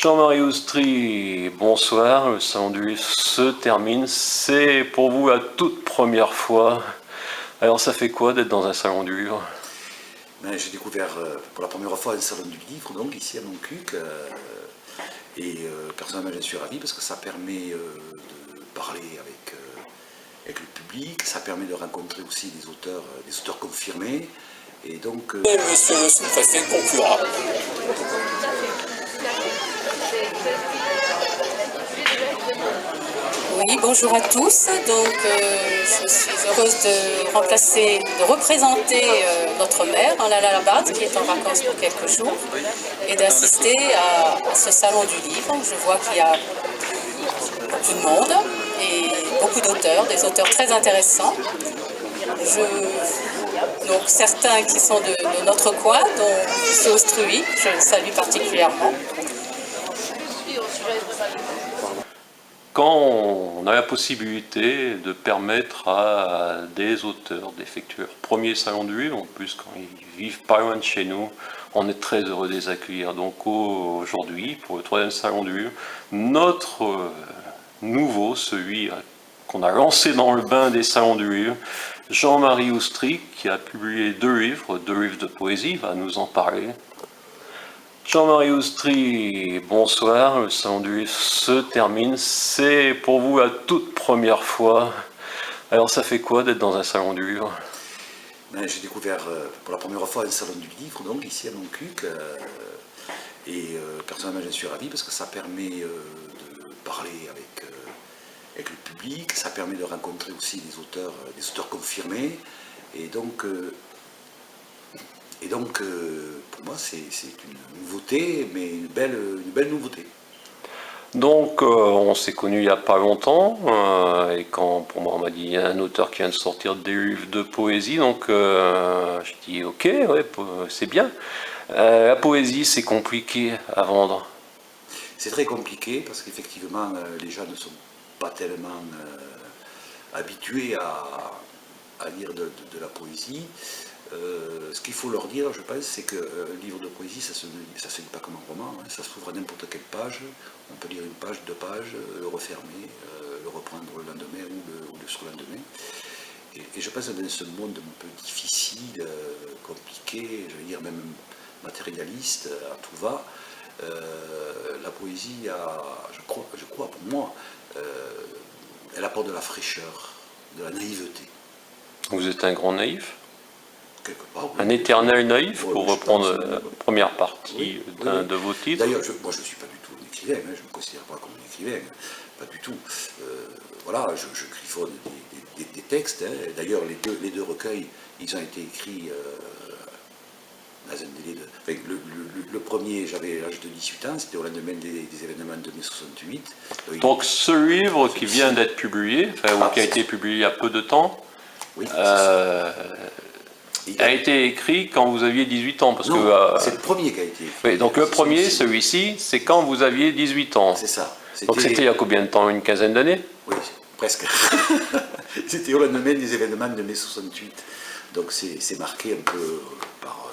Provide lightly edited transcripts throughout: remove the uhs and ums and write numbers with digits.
Jean-Marie Oustry, bonsoir, le salon du livre se termine, c'est pour vous la toute première fois. Alors ça fait quoi d'être dans un salon du livre? J'ai découvert pour la première fois un salon du livre, donc ici à Montcuq, et personnellement j'en suis ravi parce que ça permet de parler avec le public, ça permet de rencontrer aussi des auteurs confirmés, et donc... Monsieur le sous-préfet conclura. Oui, bonjour à tous. Donc, je suis heureuse de représenter notre maire, Lala Labarthe, qui est en vacances pour quelques jours, et d'assister à ce salon du livre. Je vois qu'il y a beaucoup de monde et beaucoup d'auteurs, des auteurs très intéressants. Donc certains qui sont de notre coin, dont M. Ostruy, je le salue particulièrement. Quand on a la possibilité de permettre à des auteurs d'effectuer leur premier salon du livre, en plus quand ils vivent pas loin de chez nous, on est très heureux de les accueillir. Donc aujourd'hui, pour le troisième salon du livre, notre nouveau, celui qu'on a lancé dans le bain des salons du livre, Jean-Marie Oustry, qui a publié deux livres de poésie, va nous en parler. Jean-Marie Oustry, bonsoir, le salon du livre se termine, c'est pour vous la toute première fois. Alors ça fait quoi d'être dans un salon du livre? J'ai découvert pour la première fois un salon du livre, donc ici à Montcuq, et personnellement j'en suis ravi parce que ça permet de parler avec le public, ça permet de rencontrer aussi des auteurs confirmés, et donc pour moi, c'est une nouveauté, mais une belle nouveauté. Donc, on s'est connus il n'y a pas longtemps, et quand pour moi on m'a dit il y a un auteur qui vient de sortir des livres de poésie, donc je dis ok, ouais, c'est bien. La poésie, c'est compliqué à vendre. C'est très compliqué parce qu'effectivement, les gens ne sont pas tellement habitués à lire de la poésie. Ce qu'il faut leur dire, je pense, c'est qu'un livre de poésie, ça se lit pas comme un roman, hein, ça s'ouvre à n'importe quelle page, on peut lire une page, deux pages, le refermer, le reprendre le lendemain ou le surlendemain. Et je pense que dans ce monde un peu difficile, compliqué, je veux dire même matérialiste, à tout va, la poésie, je crois pour moi, elle apporte de la fraîcheur, de la naïveté. Vous êtes un grand naïf? Quelque part, oui. Un éternel naïf, pour reprendre la première partie de vos titres. D'ailleurs, moi je ne suis pas du tout un écrivain, hein, je ne me considère pas comme un écrivain, pas du tout. Voilà, je griffonne des textes. Hein. D'ailleurs, les deux recueils, ils ont été écrits dans un délai de... Enfin, le premier, j'avais l'âge de 18 ans, c'était au lendemain des événements de mai 68. Donc ce livre qui vient d'être publié, ou qui a été publié il y a peu de temps, oui, a été écrit quand vous aviez 18 ans. C'est le premier qui a été écrit. Oui, donc le premier, celui-ci, c'est quand vous aviez 18 ans. C'est ça. Donc c'était il y a combien de temps? Une quinzaine d'années? Oui, presque. C'était au lendemain des événements de mai 68. Donc c'est marqué un peu par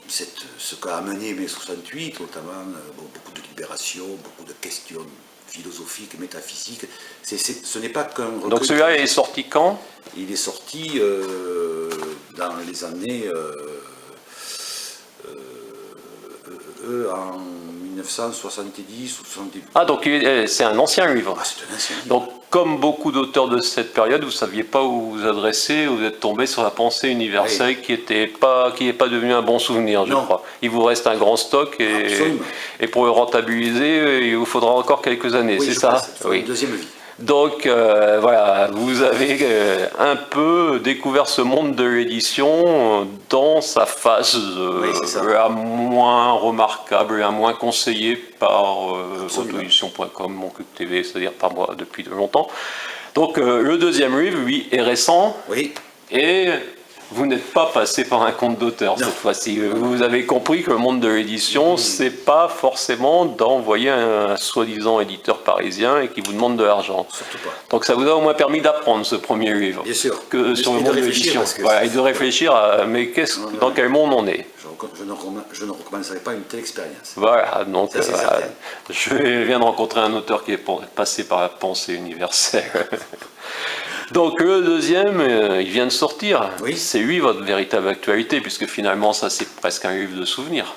ce qu'a amené mai 68, notamment beaucoup de libération, beaucoup de questions philosophiques, métaphysiques. Ce n'est pas qu'un recueil. Donc celui-là est sorti quand? Il est sorti dans les années en 1970 ou 70. Ah, donc c'est un ancien livre. Ah, c'est un ancien livre. Donc, comme beaucoup d'auteurs de cette période, vous ne saviez pas où vous adresser, vous êtes tombé sur la pensée universelle qui n'est pas devenu un bon souvenir, je crois. Il vous reste un grand stock et pour le rentabiliser, il vous faudra encore quelques années, c'est ça? Oui, une deuxième vie. Donc voilà, vous avez un peu découvert ce monde de l'édition dans sa phase la moins remarquable, la moins conseillée par autoédition.com, Montcuq TV, c'est-à-dire par moi depuis longtemps. Donc le deuxième livre, lui, est récent. Oui. Et vous n'êtes pas passé par un compte d'auteur cette fois-ci. Vous avez compris que le monde de l'édition, c'est pas forcément d'envoyer un soi-disant éditeur parisien et qui vous demande de l'argent. Surtout pas. Donc ça vous a au moins permis d'apprendre ce premier livre. Bien sûr. Que sur le monde de l'édition. Voilà, et de réfléchir à mais dans quel monde on est. je ne recommencerai pas une telle expérience. Voilà, donc Ça, c'est certain. je viens de rencontrer un auteur qui est passé par la pensée universelle. Donc le deuxième, il vient de sortir. Oui. C'est lui votre véritable actualité, puisque finalement ça c'est presque un livre de souvenirs.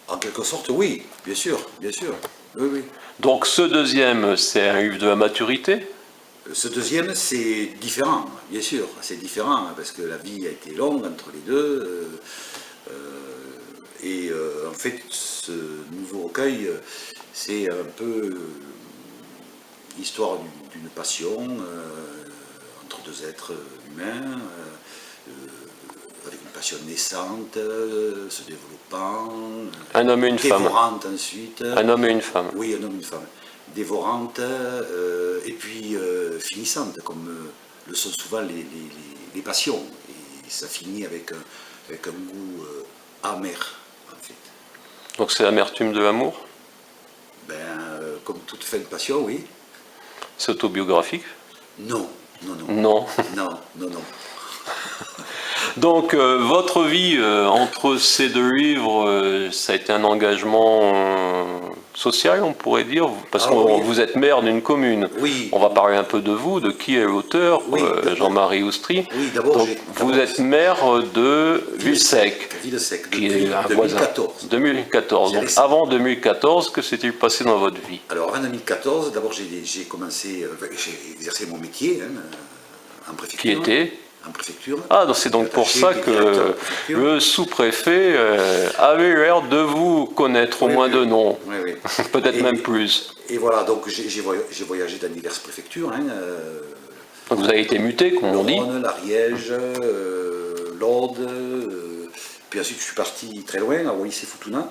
En quelque sorte, oui, bien sûr, bien sûr. Oui, oui. Donc ce deuxième, c'est un livre de la maturité. Ce deuxième, c'est différent, bien sûr, c'est différent, hein, parce que la vie a été longue entre les deux. En fait, ce nouveau recueil, c'est un peu l'histoire d'une passion entre deux êtres humains, avec une passion naissante, se développant, Un homme et une femme. dévorante ensuite. Un homme et une femme. Oui, un homme et une femme. Dévorante et puis finissante, comme le sont souvent les passions. Et ça finit avec un goût amer, en fait. Donc c'est l'amertume de l'amour. Comme toute fin de passion, oui. C'est autobiographique. Non, non, non. Non. Non, non, non. Donc votre vie entre ces deux livres, ça a été un engagement social, on pourrait dire, parce Ah que oui. vous êtes maire d'une commune. Oui. On va parler un peu de vous, de qui est l'auteur, Oui. Jean-Marie Oustry. Oui, d'abord, Donc, vous êtes maire de Villesec, Villesec, qui depuis est un voisin. 2014. 2014. J'ai Donc laissé- avant 2014, que s'est-il passé dans votre vie? Alors en 2014, d'abord j'ai commencé, j'ai exercé mon métier en préfecture. Qui était? En préfecture. Ah, donc c'est donc pour Attaché ça du directeur de que préfecture. le sous-préfet avait l'air de vous connaître au Oui, moins oui. de nom, Oui, oui. peut-être Et- même plus. Et voilà, donc j'ai voyagé dans diverses préfectures, Donc vous avez été muté, comme on dit. Rhône, l'Ariège, l'Aude, puis ensuite je suis parti très loin, à Wallis-et-Futuna,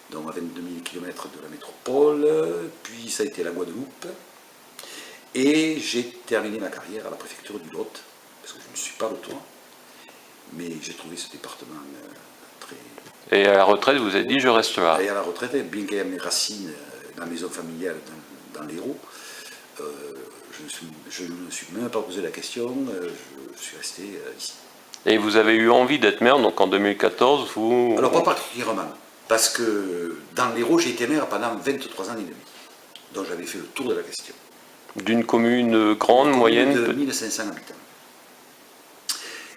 donc à 22 000 km de la métropole, puis ça a été la Guadeloupe, et j'ai terminé ma carrière à la préfecture du Lot, parce que je ne suis pas lotois, mais j'ai trouvé ce département très... Et à la retraite, vous avez dit, je reste là. Et à la retraite, bien qu'il y ait mes racines dans la maison familiale dans l'Hérault, je ne me suis même pas posé la question, je suis resté ici. Et vous avez eu envie d'être maire, donc en 2014, vous... Alors pas particulièrement, parce que dans l'Hérault, j'ai été maire pendant 23 ans et demi. Donc j'avais fait le tour de la question. D'une commune grande, moyenne De peut- 1500 habitants.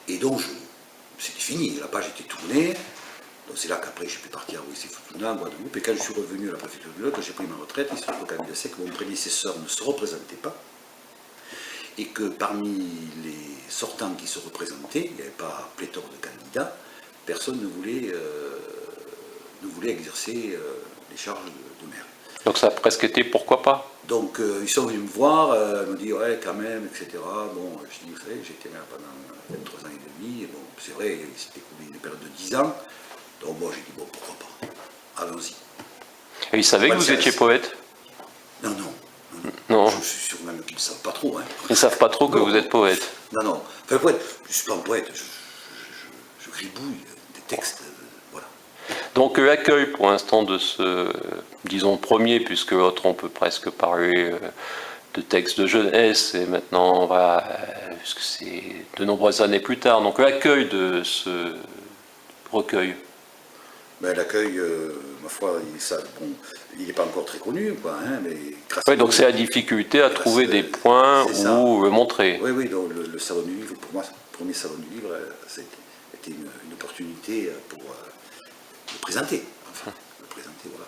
Et donc c'était fini, la page était tournée. Donc c'est là qu'après j'ai pu partir à Wallis-et-Futuna, en Guadeloupe. Et quand je suis revenu à la préfecture du Lot, quand j'ai pris ma retraite, il se trouve qu'à Villesec, mon prédécesseur ne se représentait pas. Et que parmi les sortants qui se représentaient, il n'y avait pas pléthore de candidats, personne ne voulait exercer les charges de maire. Donc ça a presque été pourquoi pas. Donc ils sont venus me voir, me dire ouais quand même, etc. Bon, je dis vous savez, j'ai été maire pendant 23 ans et demi, et bon, c'est vrai, il s'est écoulé une période de 10 ans, donc moi j'ai dit bon pourquoi pas, allons-y. Et ils savaient que vous étiez poète? Non, non, Non, je suis sûr même qu'ils ne savent pas trop. Hein. ils ne savent pas trop que Non. vous êtes poète. Non, non, enfin poète, je ne suis pas un poète, je gribouille des textes, voilà. Donc l'accueil pour l'instant de ce, disons, premier, puisque l'autre on peut presque parler de textes de jeunesse, et maintenant on va, puisque c'est de nombreuses années plus tard, donc l'accueil de ce recueil. Ben, l'accueil, ma foi, il n'est pas encore très connu, quoi, hein, mais grâce Oui, à donc nous- c'est la difficulté à trouver des points c'est ça. où le montrer. Oui, oui, donc le salon du livre, pour moi, le premier salon du livre, ça a été une opportunité pour le présenter. Enfin, le présenter, voilà.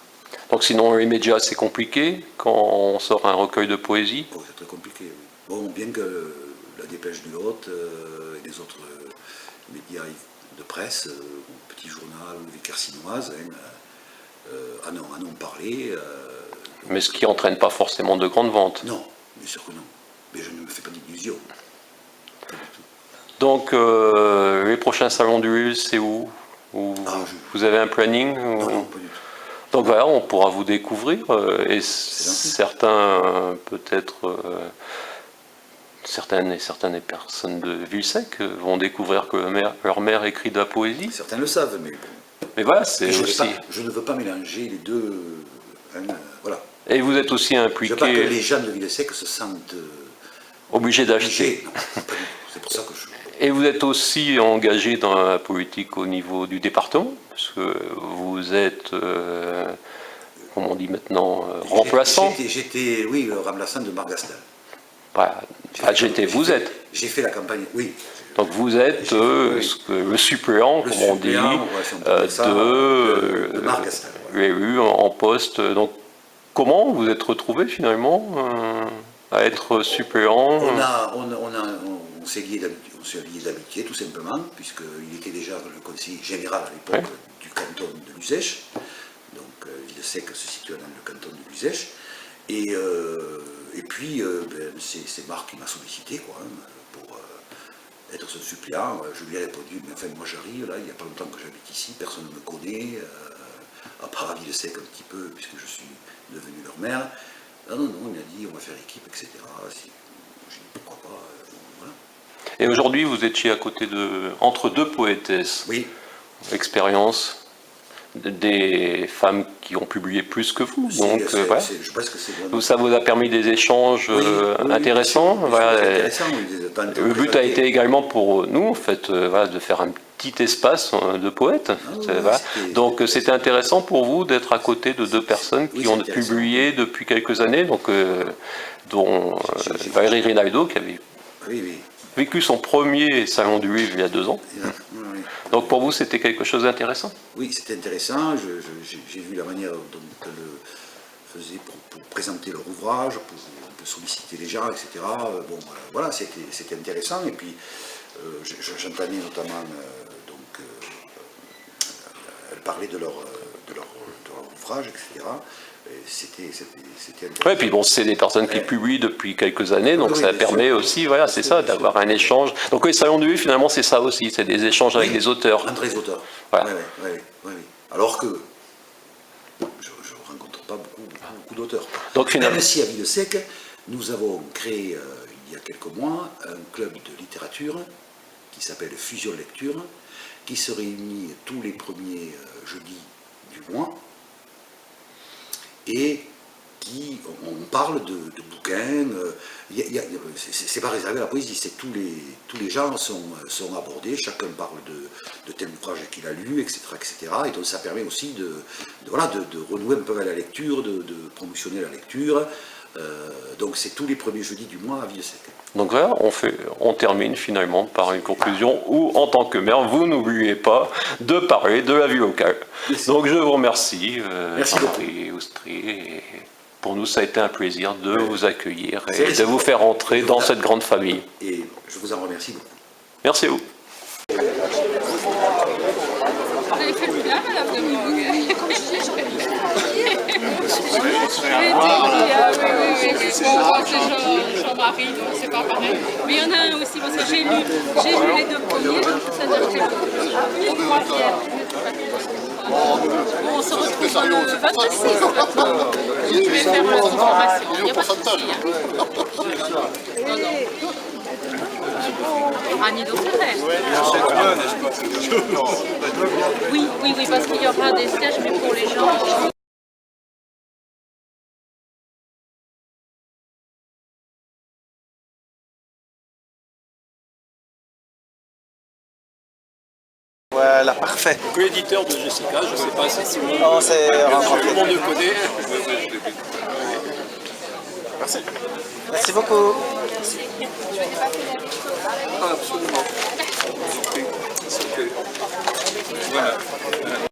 Donc sinon les médias c'est compliqué quand on sort un recueil de poésie. Bon, c'est très compliqué, oui. Bon, bien que la Dépêche du Lot et les autres médias de presse, Petit Journal ou les Carcinoises, en ont parlé. Mais ce qui entraîne pas forcément de grandes ventes. Non, bien sûr que non. Mais je ne me fais pas d'illusions. Pas du tout. Donc les prochains salons du livre c'est où? Vous avez un planning ou- Non, non, pas du tout. Donc voilà, on pourra vous découvrir et gentil. certains, peut-être, certaines et personnes de Villesec vont découvrir que leur mère écrit de la poésie. Certains le savent, mais bon. Mais voilà, c'est Je, aussi. je ne veux pas mélanger les deux. Voilà. Et vous êtes aussi Je veux pas que impliqué. les gens de Villesec se sentent Obligé d'acheter. Obligé, non, pas du tout. C'est pour ça que je... Et vous êtes aussi engagé dans la politique au niveau du département, parce que vous êtes, comme on dit maintenant, remplaçant. J'étais, oui, le remplaçant de Marc Gastal. Voilà. Ah, vous êtes. J'ai fait la campagne, oui. Donc vous êtes le suppléant, comme on dit, de Marc Gastal. l'élu en poste. Donc comment vous êtes retrouvé finalement à être suppléant? On s'est lié d'amitié, tout simplement, puisqu'il était déjà le conseiller général à l'époque du canton de l'Uzèche. Donc Villesèque se situe dans le canton de l'Uzèche. Et puis c'est Marc qui m'a sollicité pour être son suppléant. Je lui ai répondu, mais enfin moi j'arrive là, il n'y a pas longtemps que j'habite ici, personne ne me connaît, à part à Villesèque un petit peu, puisque je suis devenu leur maire. Non, il m'a dit on va faire équipe, etc. J'ai dit pourquoi pas, voilà. Et aujourd'hui vous étiez à côté entre deux poétesses. Oui. Expérience des femmes qui ont publié plus que vous. Donc, je pense que c'est bon. Ça vous a permis des échanges intéressants. Le but a été également pour nous, en fait, de faire un petit espace de poètes. Donc c'était intéressant pour vous d'être à côté de deux personnes qui ont publié depuis quelques années, dont Valérie Rinaldo, qui avait vécu son premier salon du livre il y a 2 ans. Donc pour vous, c'était quelque chose d'intéressant? Oui, c'était intéressant. J'ai vu la manière dont elle faisait pour présenter leur ouvrage, pour solliciter les gens, etc. Bon, voilà, c'était intéressant. Et puis, j'entendais notamment, elle parlait de leur ouvrage, etc. C'était intéressant. Oui, puis bon, c'est des personnes qui publient depuis quelques années, donc ça permet aussi, voilà, c'est ça, d'avoir un échange. Donc oui, Salon du Livre, finalement, c'est ça aussi, c'est des échanges avec des auteurs. Entre les auteurs. Voilà. Oui. Alors que je ne rencontre pas beaucoup d'auteurs. Donc finalement, même si à Villesèque, nous avons créé, il y a quelques mois, un club de littérature qui s'appelle Fusion Lecture, qui se réunit tous les premiers jeudis du mois, et on parle de bouquins, c'est pas réservé à la poésie, c'est tous les genres sont abordés, chacun parle de tel ouvrage qu'il a lu, etc., etc. Et donc ça permet aussi de renouer un peu avec la lecture, de promotionner la lecture. Donc c'est tous les premiers jeudis du mois à Villesèque. Donc voilà, on termine finalement par une conclusion où, en tant que maire, vous n'oubliez pas de parler de la vie locale. Donc je vous remercie, Jean-Marie Oustry, et pour nous ça a été un plaisir de vous accueillir et de vous faire entrer dans cette grande famille. Et je vous en remercie beaucoup. Merci à vous. Vous avez fait le bien, madame de Bourg. Comme je disais, j'aurais dû on voit que c'est Jean-Marie, donc c'est pas pareil. Mais il y en a un aussi, parce que j'ai lu les 2 premiers, c'est-à-dire que les 3 on se retrouve le 26 maintenant. Je vais faire la transformation, il n'y a pas de souci. Annie Ferrer. Oui, parce qu'il y aura des stages, mais pour les gens. Voilà, parfait. L'éditeur de Jessica, je ne sais pas si tout On s'est rencontrés. le monde le connaît. Merci. Merci beaucoup. Absolument. Voilà.